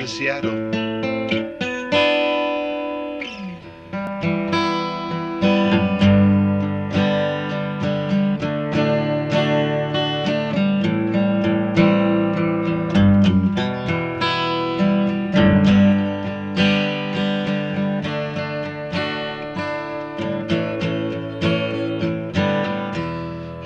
to Seattle.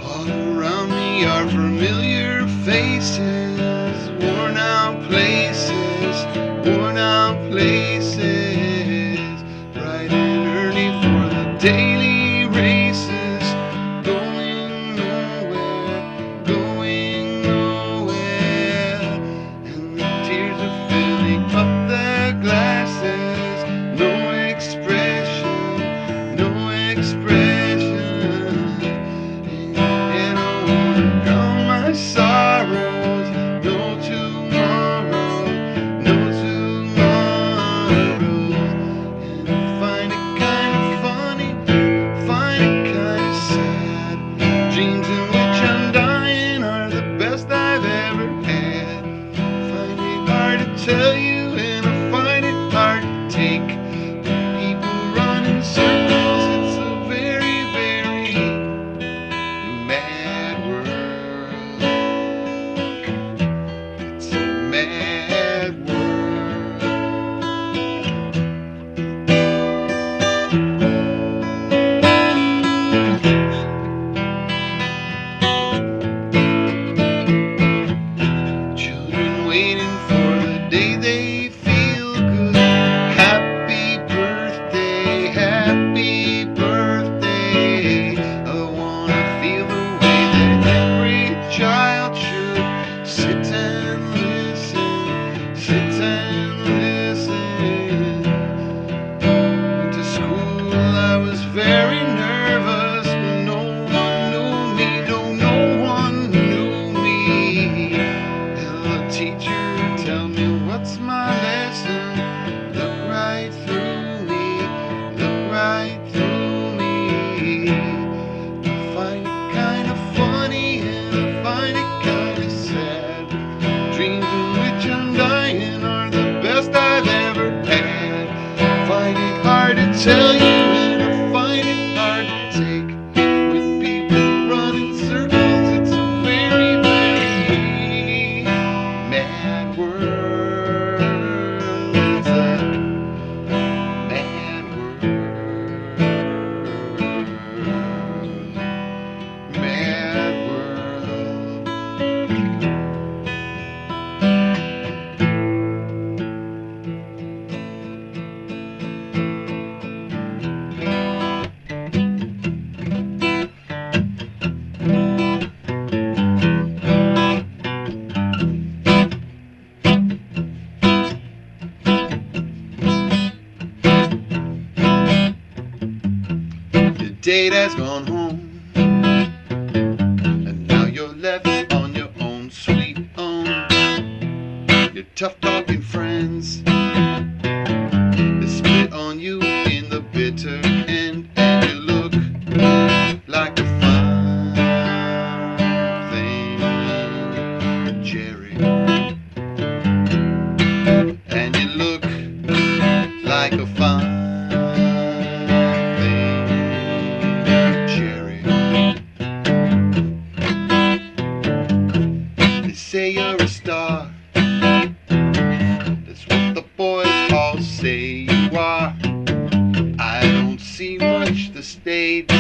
All around me are familiar faces, worn out places, worn out places, bright and early for the daily races, going nowhere, going nowhere, and the tears are filling up their glasses, no expression, no expression. Sorrows, no tomorrow, no tomorrow, and I find it kind of funny, find it kind of sad. Dreams in which I'm dying are the best I've ever had. Find it hard to tell you, and I find it hard to take. When people run in circles, it's a very, very mad world. Children waiting for the day they feel good. Happy birthday, happy birthday. I wanna feel the way that every child should. Sit and listen, sit and listen. Went to school, I was very nervous, but no one knew me, no one knew me. Teacher, tell me what's my lesson. Look right through me, look right through me. I find it kind of funny, and I find it kind of sad. Dreams in which I'm dying are the best I've ever had. I find it hard to tell you, and I find it hard to take. When people run in circles, it's a very, very mad world. It's a mad world. Mad world. Your date has gone home, and now you're left on your own sweet own. Your tough talking friends, they spit on you in the bitter end, and you look like a fine thing, Jerry. And you look like a fine say you're a star, that's what the boys all say you are. I don't see much the stage,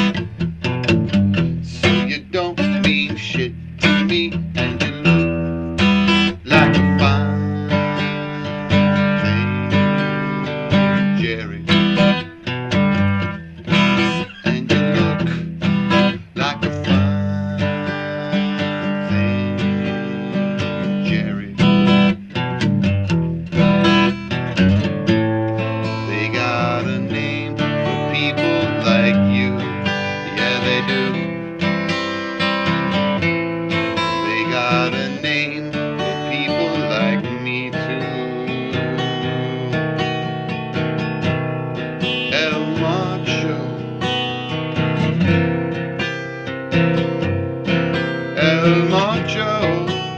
so you don't mean shit to me, and you look like a fine thing, Jerry. And you look like a fine Jerry. They got a name for people like you, yeah they do. They got a name for people like me too. El Macho, El Macho.